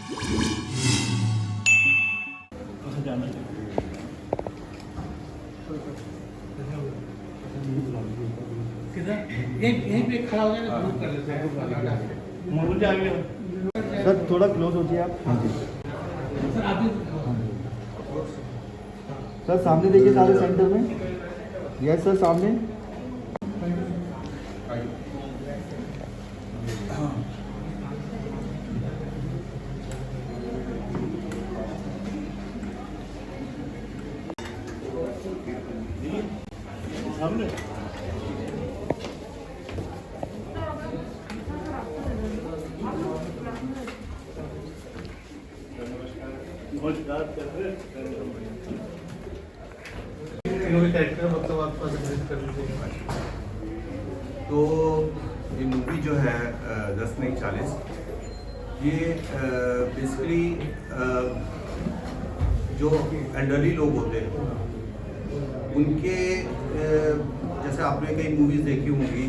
यहीं पे खड़ा हो जाए ग्रुप कर लेते हैं। सर थोड़ा क्लोज हो जाइए आप। हाँ जी सर आप भी सर सामने देखिए सारे सेंटर में। यस सर सामने। सामने तो ये मूवी जो है 10 नहीं 40, ये बेसिकली जो एल्डरली लोग होते हैं उनके जैसे आपने कई मूवीज़ देखी होंगी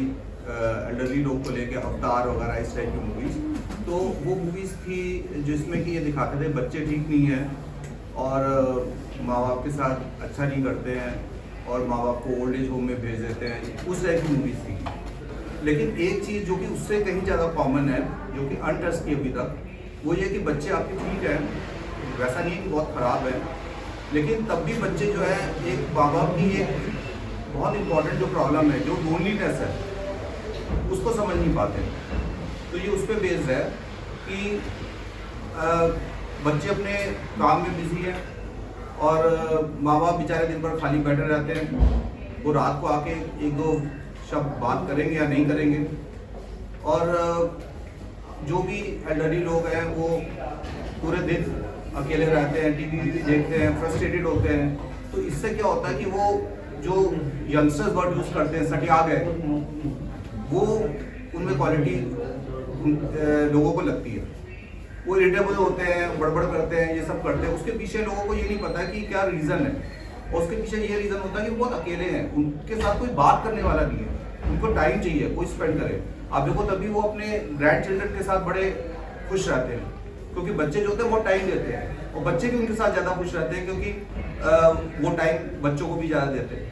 एल्डरली लोग को लेके अवतार वगैरह इस टाइप की मूवीज़, तो वो मूवीज़ थी जिसमें कि ये दिखाते थे बच्चे ठीक नहीं हैं और माँ बाप के साथ अच्छा नहीं करते हैं और माँ बाप को ओल्ड एज होम में भेज देते हैं, उस टाइप की मूवीज़ थी। लेकिन एक चीज़ जो कि उससे कहीं ज़्यादा कॉमन है, जो कि अनटच थी अभी तक, वो ये कि बच्चे आपके ठीक हैं, वैसा नहीं कि बहुत ख़राब है, लेकिन तब भी बच्चे जो है एक माँ बाप की एक बहुत इंपॉर्टेंट जो प्रॉब्लम है, जो लोनलीनेस है, उसको समझ नहीं पाते। तो ये उस पर बेस्ड है कि बच्चे अपने काम में बिजी हैं और माँ बाप बेचारे दिन भर खाली बैठे रहते हैं। वो रात को आके एक दो शब्द बात करेंगे या नहीं करेंगे, और जो भी एल्डरली लोग हैं वो पूरे दिन अकेले रहते हैं, टीवी देखते हैं, फ्रस्ट्रेटेड होते हैं। तो इससे क्या होता है कि वो जो यंगस्टर्स वर्ड यूज़ करते हैं सटियाग है, वो उनमें क्वालिटी लोगों को लगती है। वो इरिटेबल होते हैं, बड़बड़ करते हैं, ये सब करते हैं। उसके पीछे लोगों को ये नहीं पता कि क्या रीज़न है, और उसके पीछे ये रीज़न होता है कि वो बहुत अकेले हैं, उनके साथ कोई बात करने वाला नहीं है, उनको टाइम चाहिए कोई स्पेंड करे। आप देखो तभी वो अपने ग्रैंड चिल्ड्रन के साथ बड़े खुश रहते हैं, क्योंकि बच्चे जो होते हैं बहुत टाइम देते हैं, और बच्चे भी उनके साथ ज़्यादा खुश रहते हैं क्योंकि वो टाइम बच्चों को भी ज़्यादा देते हैं।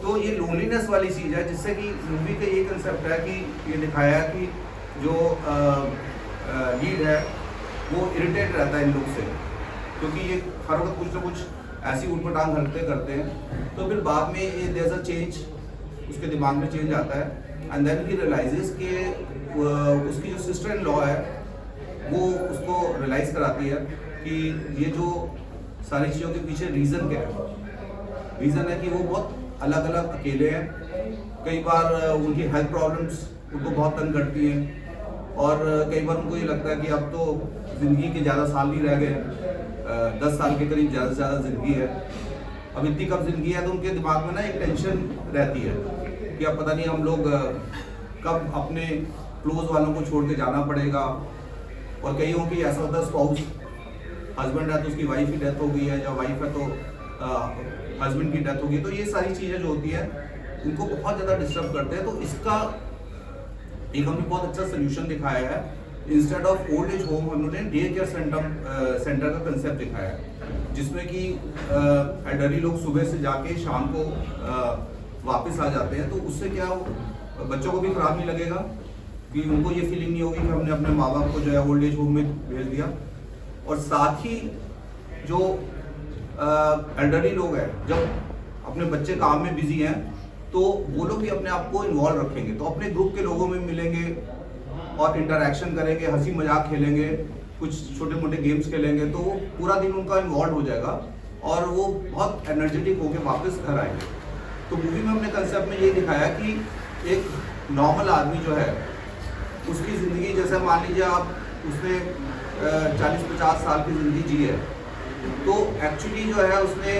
तो ये लोनलीनेस वाली चीज़ है, जिससे कि मूवी का ये कंसेप्ट है कि ये दिखाया है कि जो लीड है वो इरिटेट रहता है इन लोग से, क्योंकि ये हर वक्त कुछ ना कुछ ऐसी उठपटांग हरकतें करते हैं। तो फिर बाद में ये देयर अ चेंज, उसके दिमाग में चेंज आता है, एंड देन ही रियलाइजेस कि उसकी जो सिस्टर इन लॉ है वो उसको रियलाइज़ कराती है कि ये जो सारी चीज़ों के पीछे रीज़न क्या है। रीज़न है कि वो बहुत अलग अलग अकेले हैं, कई बार उनकी हेल्थ प्रॉब्लम्स उनको बहुत तंग करती हैं, और कई बार उनको ये लगता है कि अब तो ज़िंदगी के ज़्यादा साल नहीं रह गए, 10 साल के करीब ज़्यादा से ज़्यादा ज़िंदगी है, अब इतनी कम ज़िंदगी है। तो उनके दिमाग में ना एक टेंशन रहती है कि अब पता नहीं हम लोग कब अपने क्लोज वालों को छोड़ के जाना पड़ेगा। और कईयों की ऐसा होता है स्पाउस, हस्बैंड है तो उसकी वाइफ की डेथ हो गई है, या वाइफ है तो हस्बैंड की डेथ हो गई। तो ये सारी चीज़ें जो होती हैं उनको बहुत ज़्यादा डिस्टर्ब करते हैं। तो इसका एक हमने बहुत अच्छा सोल्यूशन दिखाया है। Instead of old age home हम लोगों ने डे केयर सेंटर का कंसेप्ट दिखाया है, जिसमें कि एल्डरली लोग सुबह से जाके शाम को वापस आ जाते हैं। तो उससे क्या बच्चों को भी खराब नहीं लगेगा, कि उनको ये फीलिंग नहीं होगी कि हमने अपने माँ बाप को जो है ओल्ड एज होम में भेज दिया। और साथ ही जो एल्डरली लोग हैं जब अपने बच्चे काम में बिजी हैं तो वो लोग भी अपने आप को इन्वॉल्व रखेंगे, तो अपने ग्रुप के लोगों में मिलेंगे और इंटरेक्शन करेंगे, हंसी मजाक खेलेंगे, कुछ छोटे मोटे गेम्स खेलेंगे, तो वो पूरा दिन उनका इन्वॉल्व हो जाएगा और वो बहुत एनर्जेटिक होकर वापस घर आएंगे। तो मूवी में हमने कंसेप्ट में ये दिखाया कि एक नॉर्मल आदमी जो है उसकी ज़िंदगी, जैसे मान लीजिए आप उसने 40-50 साल की ज़िंदगी जी है, तो एक्चुअली जो है उसने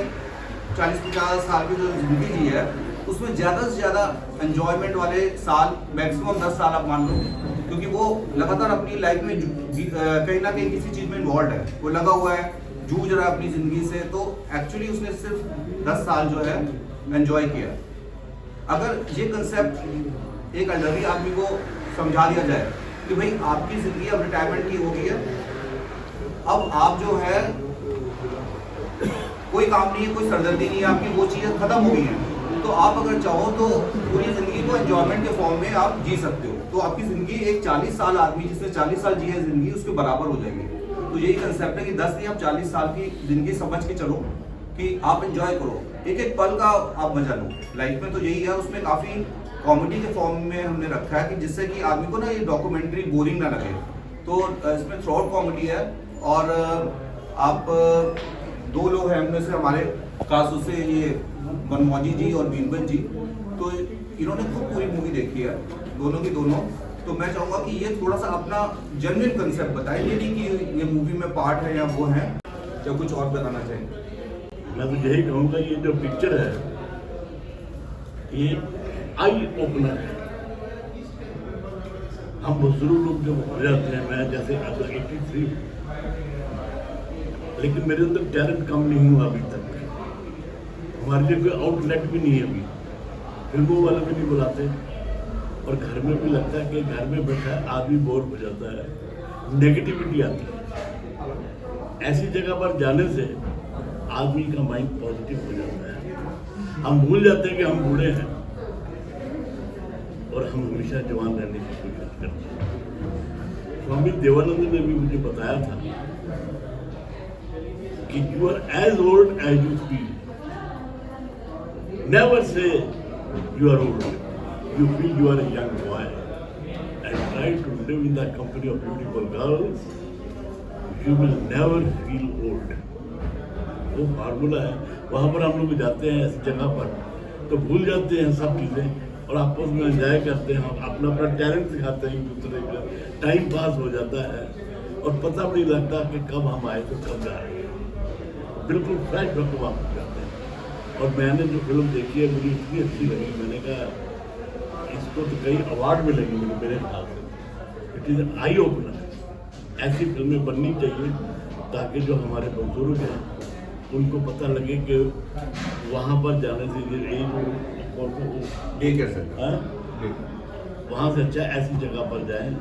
40-50 साल की जो ज़िंदगी जी है उसमें ज़्यादा से ज़्यादा एंजॉयमेंट वाले साल मैक्सिमम 10 साल आप मान लो, क्योंकि वो लगातार अपनी लाइफ में कहीं ना कहीं किसी चीज़ में इन्वॉल्व है, वो लगा हुआ है, जूझ रहा है अपनी ज़िंदगी से। तो एक्चुअली उसने सिर्फ 10 साल जो है एंजॉय किया। अगर ये कंसेप्ट एक एल्डरली आदमी को समझा दिया जाए कि भाई आपकी ज़िंदगी अब रिटायरमेंट की हो गई है, अब आप जो है कोई काम नहीं है, कोई सरदर्दी नहीं है आपकी, वो चीज़ें खत्म हो गई हैं। तो आप अगर चाहो तो पूरी ज़िंदगी को एंजॉयमेंट के फॉर्म में आप जी सकते हो। तो आपकी ज़िंदगी एक 40 साल आदमी जिसने 40 साल जी है ज़िंदगी, उसके बराबर हो जाएगी। तो यही कंसेप्ट है कि 10 नहीं, आप 40 साल की ज़िंदगी समझ के चलो कि आप एंजॉय करो, एक एक पल का आप मजा लो लाइफ में। तो यही है, उसमें काफ़ी कॉमेडी के फॉर्म में हमने रखा है कि जिससे कि आदमी को ना ये डॉक्यूमेंट्री बोरिंग ना लगे। तो इसमें थ्रू आउट कॉमेडी है। और आप दो लोग हैं उनमें से हमारे खास उससे ये मनमौजी जी और बीरबल जी, तो इन्होंने खुद पूरी मूवी देखी है, दोनों की दोनों। तो मैं चाहूँगा कि ये थोड़ा सा अपना जेन्युइन कंसेप्ट बताएं, ये नहीं कि ये मूवी में पार्ट है या वो है, या कुछ और बताना चाहेंगे। मैं तो यही कहूँगा ये जो पिक्चर है ये आई ओपनर है। हम बुजुर्ग लोग जब हो जाते हैं, मैं जैसे अब 83, लेकिन मेरे अंदर टैलेंट कम नहीं हुआ अभी तक। हमारे लिए कोई आउटलेट भी नहीं है अभी, फिल्मों वाले भी नहीं बुलाते, और घर में भी लगता है कि घर में बैठा आदमी बोर हो जाता है, नेगेटिविटी आती है। ऐसी जगह पर जाने से आदमी का माइंड पॉजिटिव हो जाता है। हम भूल जाते हैं कि हम बूढ़े हैं और हम हमेशा जवान रहने की कोशिश करते हैं। स्वामी देवानंद ने भी मुझे बताया था कि you are as old as you feel, never say you are old, you feel you are a young boy and try to live in the company of beautiful girls, you will never feel old. वो formula है। वहाँ पर हम लोग जाते हैं ऐसी जगह पर तो भूल जाते हैं सब चीज़ें और आपस में एंजॉय करते हैं, अपना अपना टैलेंट दिखाते हैं एक दूसरे का, टाइम पास हो जाता है और पता भी नहीं लगता कि कब हम आए तो कब जा रहे हैं। बिल्कुल फ्रेश होकर वापस जाते हैं। और मैंने जो फिल्म देखी है मुझे इतनी अच्छी लगी, मैंने कहा इसको तो कई अवार्ड मिलेंगे मेरे ख्याल से। It is eye opener. ऐसी फिल्में बननी चाहिए ताकि जो हमारे बुजुर्ग हैं उनको पता लगे कि वहाँ पर जाने से ये वहाँ से अच्छा ऐसी जगह पर जाएं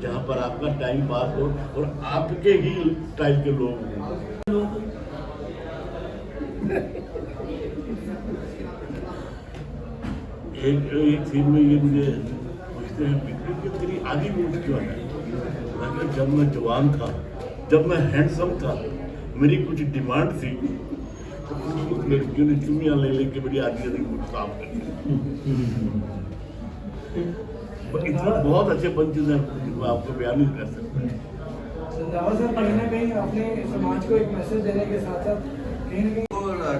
जहाँ पर आपका टाइम पास हो और आपके ही टाइप के लोग हों। एक सीन में ये मुझे पूछते हैं कि तेरी आधी मूड क्यों है? मैं जब मैं जवान था, जब मैं हैंडसम था, मेरी कुछ डिमांड थी तो कुछ लड़कियों ने चुम्मियाँ ले लेके मेरी आधी मूड साफ कर दी। इतना बहुत अच्छे पंचेज हैं, मैं आपको बयान नहीं कर सकता। सर कहीं ना कहीं अपने समाज को एक मैसेज देने के साथ साथ कहीं ना कहीं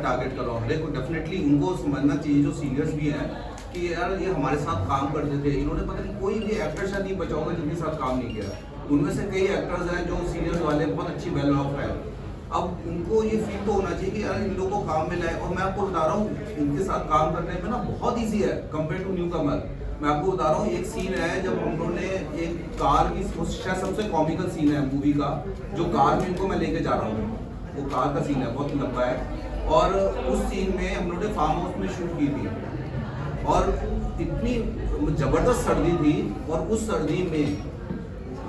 टारगेट करो हर एक को। डेफिनेटली उनको समझना चाहिए जो सीनियर्स भी हैं कि यार ये हमारे साथ काम करते थे, इन्होंने पता नहीं कोई भी एक्टर शायद नहीं बचा होगा जिनके साथ काम नहीं किया। उनमें से कई एक्टर्स हैं जो सीनियर्स वाले बहुत अच्छी वेल ऑफ है। अब उनको ये फील तो होना चाहिए कि यार इन लोगों को काम मिला है। और मैं आपको बता रहा हूँ इनके साथ काम करने में ना बहुत ईजी है कंपेयर टू न्यू कमर। मैं आपको बता रहा हूँ एक सीन है जब हम लोगों ने एक कार की, शायद सबसे कॉमिकल सीन है मूवी का, जो कार में इनको मैं लेके जा रहा हूँ, वो कार का सीन है, बहुत लंबा है। और उस सीन में हम लोगों ने फार्म हाउस में शूट की थी और इतनी ज़बरदस्त सर्दी थी और उस सर्दी में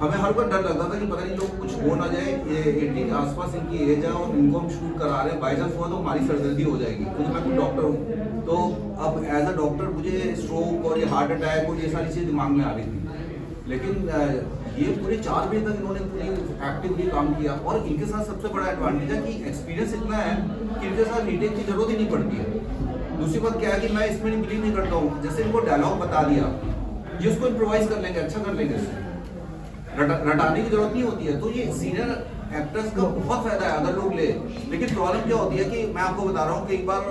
हमें हर बार डर लगता था कि पता नहीं लोग कुछ हो ना जाए, ये 80 के आसपास इनकी एज है और इनको हम शूट करा रहे हैं, बाई चांस हुआ तो हमारी सर्जरी हो जाएगी क्योंकि मैं कोई डॉक्टर हूँ। तो अब एज अ डॉक्टर मुझे स्ट्रोक और ये हार्ट अटैक और ये सारी चीज़ें दिमाग में आ रही थी। लेकिन ये पूरे 4 बजे तक इन्होंने पूरी एक्टिवली काम किया। और इनके साथ सबसे बड़ा एडवांटेज है कि एक्सपीरियंस इतना है कि इनके साथ रीटेक की जरूरत ही नहीं पड़ती है। दूसरी बात क्या है कि मैं इसमें बिलीव नहीं करता हूँ, जैसे इनको डायलॉग बता दिया ये उसको इम्प्रोवाइज कर लेंगे, अच्छा कर लेंगे, रटाने की जरूरत नहीं होती है। तो ये सीनियर एक्टर्स का बहुत फायदा है अगर लोग ले। लेकिन प्रॉब्लम क्या होती है कि मैं आपको बता रहा हूँ कि एक बार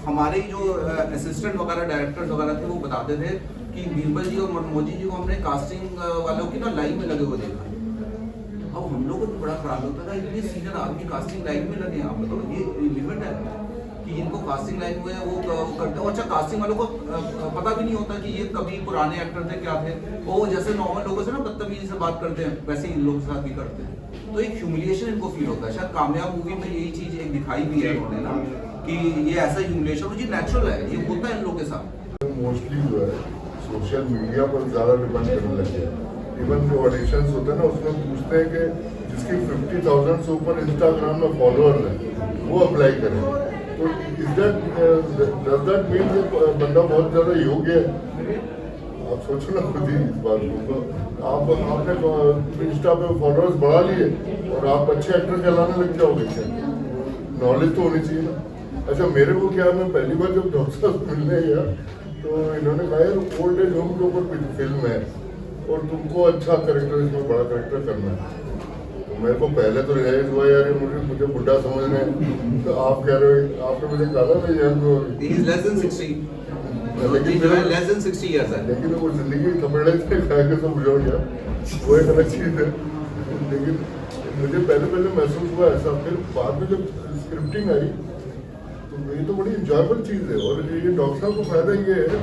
हमारे जो असिस्टेंट वगैरह डायरेक्टर्स वगैरह थे वो बताते थे कि बीरबल जी और मनमोजी जी को हमने कास्टिंग वालों की ना लाइन में लगे हुए देखा। अब हम लोगों को बड़ा खराब होता था इतने सीनियर आदमी कास्टिंग लाइन में लगे। आप बताओ ये लिमिट है कि इनको कास्टिंग लाइन में वो करते हो। अच्छा कास्टिंग वालों को पता भी नहीं होता कि ये कभी पुराने एक्टर थे क्या थे, वो जैसे नॉर्मल लोगों से ना बदतमीजी से बात करते हैं वैसे ही इन लोगों के साथ भी करते हैं। तो एक ह्यूमिलिएशन इनको फील होता है। शायद कामयाब मूवी में यही चीज एक दिखाई भी है उन्होंने ना कि ये ऐसा ह्यूमिलिएशन ये नेचुरल है, ये होता है इन लोगों के साथ। मोस्टली जो है सोशल मीडिया पर ज़्यादा डिपेंड करने लगे हैं। इवन जो ऑडिशंस होते हैं ना उसमें पूछते हैं कि जिसकी 50,000 से ऊपर इंस्टाग्राम में फॉलोअर्स हैं वो अप्लाई करें। तो डज दैट मीन बंदा बहुत ज़्यादा योग्य है? आप सोचो ना खुद ही इस बात को। आपने इंस्टा पे फॉलोअर्स बढ़ा लिए और आप अच्छे एक्टर कहलाने लग जाओगे क्या? नॉलेज तो होनी चाहिए ना। अच्छा, मेरे को क्या, मैं पहली बार जब डॉक्टर साहब मिलने गया तो इन्होंने कहा यार ओल्ड एज होम के ऊपर फिल्म है और तुमको अच्छा करेक्टर, इसमें बड़ा करेक्टर करना है। तो मेरे को पहले तो रियलाइज हुआ यार मुझे बुढ़ा समझ रहे हैं। तो आप कह रहे हो, आपने मुझे कहा था He is less than 60. लेकिन less than 60 years है। लेकिन वो जिंदगी थपेड़े से खा के सब बुझा गया, वो एक अलग चीज़ है। लेकिन मुझे पहले महसूस हुआ ऐसा, फिर बाद में जब स्क्रिप्टिंग आई तो ये तो बड़ी इंजॉयबल चीज़ है। और ये डॉक्टर साहब को फायदा ये है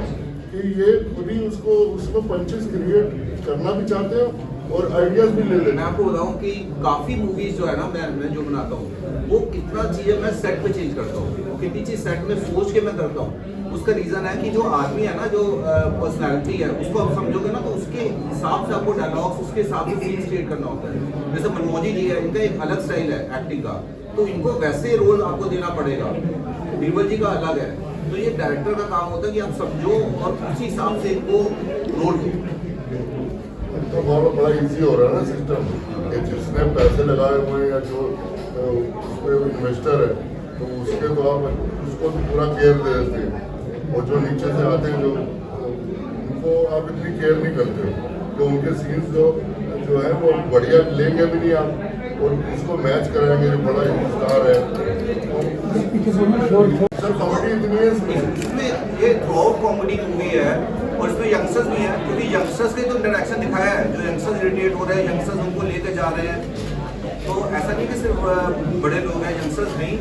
कि ये खुद ही उसको उसमें पंचेस क्रिएट करना भी चाहते हैं और आइडियाज भी ले लेते हैं। मैं आपको बताऊं कि काफी मूवीज जो है ना, मैं जो बनाता हूँ वो कितना चीजें मैं सेट पे चेंज करता हूँ, कितनी चीज सेट में सोच के मैं करता हूँ। उसका रीजन है कि जो आदमी है ना, जो पर्सनैलिटी है, उसको आप समझोगे ना तो उसके हिसाब से आपको डायलॉग्स उसके हिसाब से सीन क्रिएट करना होता है। जैसे मनमोजी जी है, इनका एक अलग स्टाइल है एक्टिंग का, तो इनको वैसे रोल आपको देना पड़ेगा। बीरबल जी का अलग है। तो ये डायरेक्टर का काम होता है कि आप समझो और उसी हिसाब से इनको रोल दो। तो बहुत बड़ा इजी हो रहा है ना सिस्टम, कि जिसने पैसे लगाए हुए हैं या जो उसमें इन्वेस्टर है तो उसके तो आप उसको तो पूरा केयर दे देते हैं। और जो नीचे से आते हैं जो उनको आप इतनी केयर नहीं करते हो, तो उनके सीन्स जो है वो बढ़िया लेंगे भी नहीं आप और उसको मैच कराएंगे जो बड़ा स्टार है। सर कॉमेडी इतनी है इसमें, ये थ्रूआउट कॉमेडी मूवी है और इसमें यंगस्टर्स भी हैं, क्योंकि यंगस्टर्स के तो इंटरेक्शन दिखाया है, जो यंगस्टर्स इरिटेट हो रहे हैं, यंगस्टर्स उनको लेके जा रहे हैं। तो ऐसा नहीं कि सिर्फ बड़े लोग हैं, यंगस्टर्स नहीं।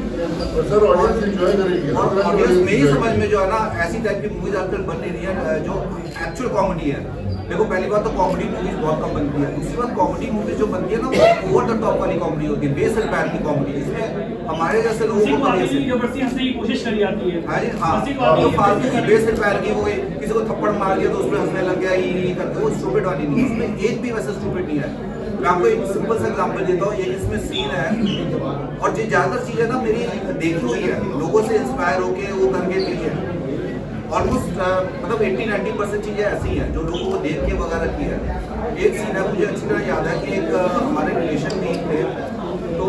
सर ऑडियंस एंजॉय करेगी। और ऑडियंस मेरी समझ में जो है ना, ऐसी टाइप की मूवीज आजकल बन रही है जो एक्चुअल कॉमेडी है। देखो पहली बात तो कॉमेडी मूवीज बहुत कम बनती है, दूसरी बात कॉमेडी मूवीज जो बनती है ना वो ओवर द टॉप वाली कॉमेडी होती है, बेस रिपेयर की कॉमेडी। इसमें हमारे जैसे लोगों को हंसने की कोशिश करी जाती है। हाँ, जो फालतू की बेस रिपेयर की, वो किसी को थप्पड़ मार दिया तो उसमें हंसने लग गया, ये करके, वो स्टूपिड वाली नहीं है। इसमें एक भी वैसे स्टूपिड नहीं है। मैं आपको एक सिंपल सा एग्जांपल देता हूँ। ये इसमें सीन है और ये ज्यादातर चीजें ना मेरी देखी हुई है, लोगों से इंस्पायर होके वो करके ली है। ऑलमोस्ट मतलब 80-90% चीजें ऐसी हैं जो लोगों को देख के वगैरह की है। एक सीन है मुझे अच्छी तरह याद है कि एक हमारे रिलेशन में थे, तो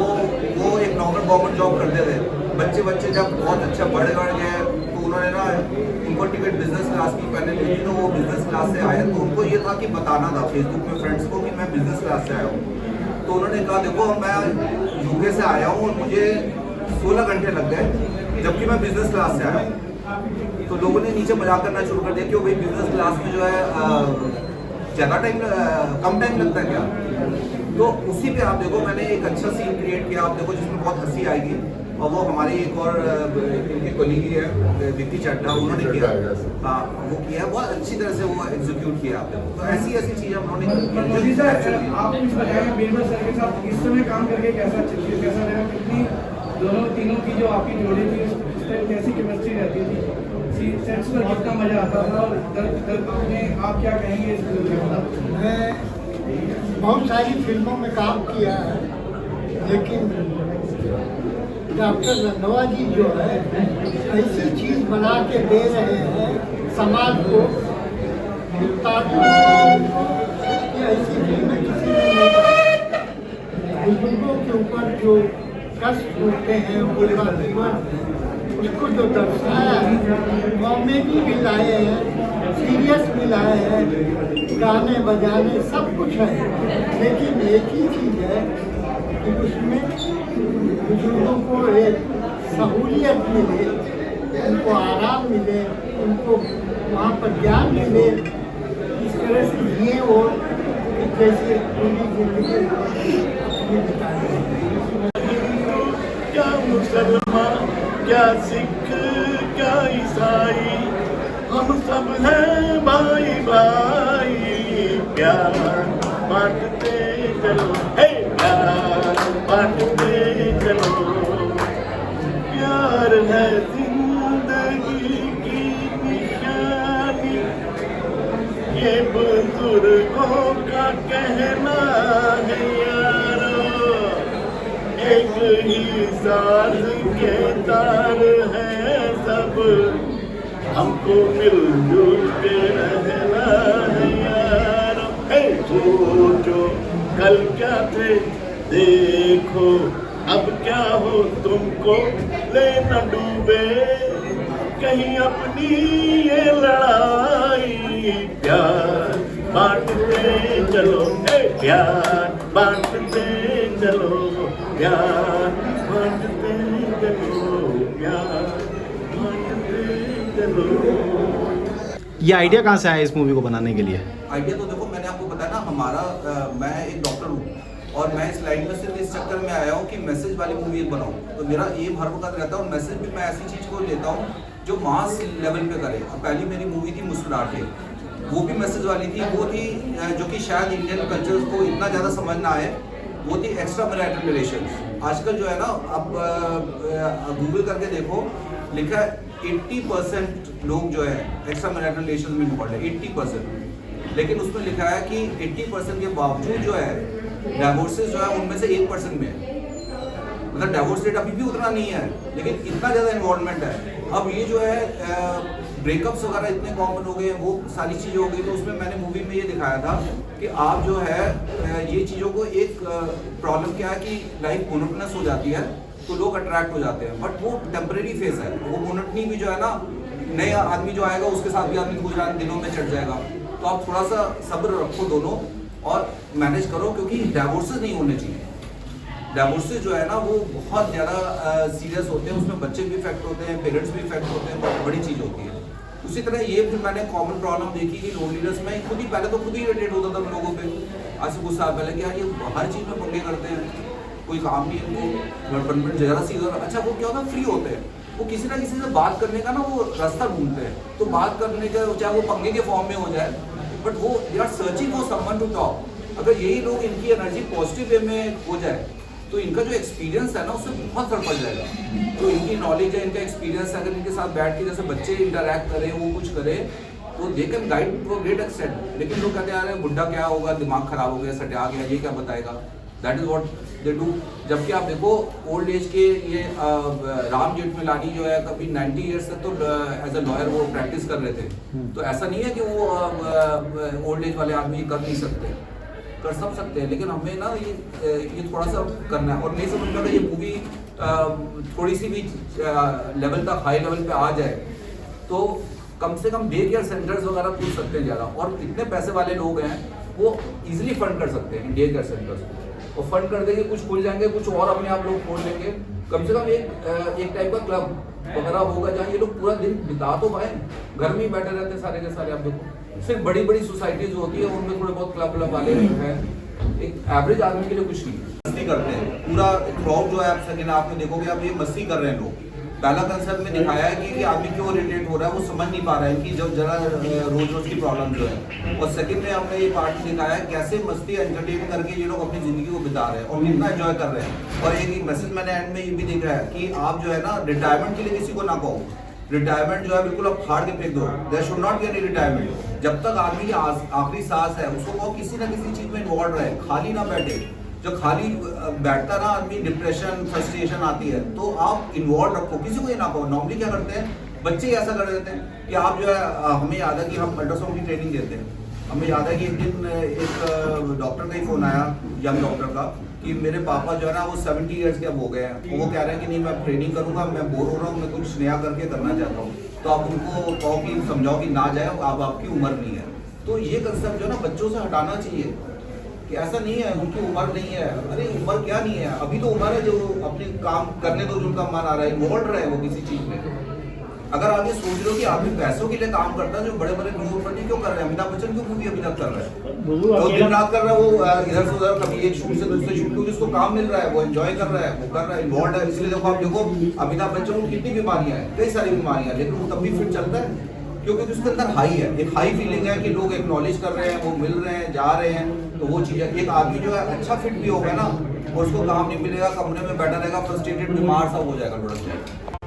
वो एक नॉर्मल गवर्नमेंट जॉब करते थे। बच्चे जब बहुत अच्छा बढ़ गए तो उन्होंने ना उनको टिकट बिजनेस क्लास की पहले ली थी, तो वो बिजनेस क्लास से आए तो उनको ये था कि बताना था फेसबुक में फ्रेंड्स को कि मैं बिजनेस क्लास से आया हूँ। तो उन्होंने कहा देखो मैं यूके से आया हूँ और मुझे 16 घंटे लग गए जबकि मैं बिजनेस क्लास से आया हूँ। तो लोगों ने नीचे मजाक करना शुरू कर दिया कि भाई बिजनेस क्लास में जो है ज़्यादा टाइम कम टाइम लगता है क्या। तो उसी पे आप देखो मैंने एक अच्छा सीन क्रिएट किया, आप देखो जिसमें बहुत हंसी आएगी। और वो हमारी एक और इनकी कोलीगी है विक्की चड्ढा, उन्होंने किया। हाँ, वो किया बहुत अच्छी तरह से, वो एग्जीक्यूट किया आपने। तो ऐसी चीज़ें उन्होंने जी सर, आपने कुछ बताया बीरबल सर के साथ इस समय काम करके कैसा लगा, कितनी दोनों तीनों की जो आपकी जोड़ी थी उस टाइम कैसी केमिस्ट्री रहती थी, सेट्स पर कितना मजा आता था, और अपने आप क्या कहेंगे इस फिल्म में? मैं बहुत सारी फिल्मों में काम किया है, लेकिन डॉक्टर रंधावा जी जो है ऐसी चीज़ बना के दे रहे हैं समाज को, ऐसी फिल्में किसी ने नहीं बनाई। बुजुर्गों के ऊपर जो कष्ट होते हैं उनका जीवन, उसको जो दर्शाया है, कॉमेडी भी लाए हैं, सीरियस भी लाए हैं, गाने बजाने सब कुछ है। लेकिन एक ही चीज़ है कि उसमें बुजुर्गों को एक सहूलियत मिले, उनको आराम मिले, उनको वहाँ पर ज्ञान मिले, इस तरह से जिए और जैसे पूरी जिंदगी अपनी बिताए। क्या मुसलमान, क्या सिख, क्या ईसाई, हम सब हैं भाई भाई। प्यार बांटते चलो, हे प्यार बांटते चलो। प्यार है जिंदगी की निशानी, ये बुजुर्गों का कहना है यारो। एक ही साथ के तार हैं सब, हमको मिलजुल के रहना है यार। सोचो कल क्या थे, देखो अब क्या हो, तुमको ले न डूबे कहीं अपनी ये लड़ाई। प्यार बांटते चलो, प्यार बांटते चलो, प्यार बांटते चलो, प्यार बांटते चलो। ये आइडिया कहाँ से आया इस मूवी को बनाने के लिए? आइडिया तो देखो, मैंने आपको बताया ना, हमारा मैं एक डॉक्टर हूँ और मैं इस लाइन में सिर्फ इस चक्कर में आया हूँ कि मैसेज वाली मूवी बनाऊँ। तो मेरा एम हर वक्त रहता है, और मैसेज भी मैं ऐसी चीज़ को लेता हूँ जो मास लेवल पे करे। पहली मेरी मूवी थी मुस्कुराहटे, वो भी मैसेज वाली थी। वो थी जो कि शायद इंडियन कल्चर को इतना ज़्यादा समझ ना आए, वो थी एक्स्ट्रा मैरिटल रिलेशंस। आजकल जो है ना, आप गूगल करके देखो, लिखा है 80% लोग जो है एक्स्ट्रा मैरिटल रिलेशन में इन्वॉल्व है, 80%। लेकिन उसमें लिखा है कि 80% के बावजूद जो है डाइवोर्सेस जो है उनमें से 1% में है। मतलब डाइवोर्स रेट अभी भी उतना नहीं है, लेकिन इतना ज़्यादा इन्वॉल्वमेंट है। अब ये जो है ब्रेकअप्स वगैरह इतने कॉमन हो गए, वो सारी चीज़ें हो गई। तो उसमें मैंने मूवी में ये दिखाया था कि आप जो है ये चीज़ों को, एक प्रॉब्लम क्या है कि लाइफ मोनोटोनस हो जाती है तो लोग अट्रैक्ट हो जाते हैं, बट वो टेम्परेरी फेज है। वो मोनोटनी भी जो है ना, नए आदमी जो आएगा उसके साथ भी आदमी कुछ दिनों में चढ़ जाएगा। तो आप थोड़ा सा सब्र रखो दोनों और मैनेज करो, क्योंकि डाइवोर्सेस नहीं होने चाहिए। डाइवोर्सेस जो है ना वो बहुत ज़्यादा सीरियस होते हैं, उसमें बच्चे भी इफेक्ट होते हैं, पेरेंट्स भी इफेक्ट होते हैं, बहुत बड़ी चीज़ होती है। उसी तरह ये फिर मैंने कॉमन प्रॉब्लम देखी कि लोनलीनेस में खुद ही, पहले तो खुद ही इरिटेट होता था लोगों पे, आज से कुछ साल पहले कि यार ये हर चीज़ में पंगे करते हैं, कोई काम नहीं है इनको, ज़्यादा सी। अच्छा वो क्या होता है, फ्री होते हैं, वो किसी ना किसी से बात करने का ना वो रास्ता ढूंढते हैं। तो बात करने का, चाहे वो पंगे के फॉर्म में हो जाए, बट वो they are searching for someone to talk. अगर यही लोग, इनकी एनर्जी पॉजिटिव वे में हो जाए तो इनका जो एक्सपीरियंस है ना उससे बहुत फर्क पड़ जाएगा। तो इनकी नॉलेज है, इनका एक्सपीरियंस है, अगर इनके साथ बैठ के जैसे बच्चे इंटरैक्ट करें, वो कुछ करें, तो they can guide to a great extent. लेकिन लोग कहते हैं बुढ़ा क्या होगा, दिमाग खराब हो गया, सटा गया, ये क्या बताएगा, that is what they do. जबकि आप देखो ओल्ड एज के ये राम जेठमलानी जो है, कभी 90 ईयर्स तक तो एज अ लॉयर वो प्रैक्टिस कर रहे थे। तो ऐसा नहीं है कि वो ओल्ड एज वाले आदमी कर नहीं सकते, कर सब सकते हैं। लेकिन हमें ना ये थोड़ा सा करना है। और नहीं समझ में आता ये मूवी थोड़ी सी भी लेवल तक, हाई लेवल पे आ जाए तो कम से कम डे केयर सेंटर्स वगैरह खुल सकते हैं ज़्यादा। और इतने पैसे वाले लोग हैं वो इजीली फंड कर सकते हैं डे केयर सेंटर्स को, और फंड कर देंगे, कुछ खुल जाएंगे, कुछ और अपने आप लोग खोल लेंगे। कम से कम एक टाइप का क्लब वगैरह होगा जहाँ ये लोग पूरा दिन बिता तो पाए, घर में ही बैठे रहते हैं सारे के सारे। आप देखो सिर्फ बड़ी बड़ी सोसाइटीज होती है, उनमें थोड़े बहुत क्लब वाले हैं, एक एवरेज आदमी के लिए कुछ नहीं। मस्ती करते हैं पूरा थ्रू जो है, आप सेकंड हाफ में देखोगे आप ये मस्ती कर रहे हैं लोग। पहला कंसेप्ट में दिखाया है कि आदमी क्यों इरिटेट हो रहा है, वो समझ नहीं पा रहा है कि जब जरा रोज रोज की प्रॉब्लम जो है। और सेकंड में हमने ये पार्ट दिखाया है कैसे मस्ती एंटरटेन करके ये लोग अपनी जिंदगी को बिता रहे हैं और कितना एंजॉय कर रहे हैं। और एक मैसेज मैंने एंड में ये भी देखा है कि आप जो है ना रिटायरमेंट के लिए किसी को ना कहो। रिटायरमेंट जो है बिल्कुल आप फाड़ के फेंक दो, there should not be any retirement. जब तक आदमी की आखिरी सांस है उसको कहो किसी ना किसी चीज में इन्वॉल्व रहे, खाली ना बैठे। जो खाली बैठता ना आदमी, डिप्रेशन फ्रस्ट्रेशन आती है। तो आप इन्वॉल्व रखो, किसी को ये ना कहो। नॉर्मली क्या करते हैं बच्चे ऐसा कर देते हैं कि आप जो है, हमें याद है कि हम अल्ट्रासाउंड की ट्रेनिंग देते हैं। हमें याद है कि एक दिन एक डॉक्टर का ही फोन आया, यंग डॉक्टर का, कि मेरे पापा जो है ना वो 70 ईयर्स के अब हो गए हैं, तो वो कह रहे हैं कि नहीं मैं ट्रेनिंग करूंगा, मैं बोर हो रहा हूँ, मैं कुछ नया करके करना चाहता हूँ। तो आप उनको कहो कि समझाओ कि ना जाए, अब आपकी उम्र नहीं है। तो ये कंसेप्ट जो है ना बच्चों से हटाना चाहिए कि ऐसा नहीं है उनकी उम्र नहीं है। अरे उम्र क्या नहीं है, अभी तो उम्र है जो अपने काम करने दो, जो उनका मन आ रहा है, इन्वॉल्व रहे वो किसी चीज में। अगर आप ये सोच लो कि आदमी पैसों के लिए काम करता है, जो बड़े बड़े करोड़पति क्यों कर रहे हैं, अमिताभ बच्चन क्यों मूवी अभी तक कर रहा है, तो दिन रात कर रहा है वो, इधर से उधर, कभी एक शूट से दूसरे शूट, क्योंकि उसको काम मिल रहा है, वो एंजॉय कर रहा है, वो कर रहा है, इन्वॉल्व है। इसलिए देखो आप देखो अमिताभ बच्चन को कितनी बीमारियां हैं, कई सारी बीमारियां, लेकिन वो तब भी फिट चलता है क्योंकि उसके अंदर हाई है, एक हाई फीलिंग है कि लोग एक्नॉलेज कर रहे हैं, वो मिल रहे हैं, जा रहे हैं। तो वो चीज़ है। एक आदमी जो है अच्छा फिट भी होगा ना, और उसको काम नहीं मिलेगा, कमरे में बैठा रहेगा, फ्रस्ट्रेटेड बीमार सा हो जाएगा थोड़ा सा।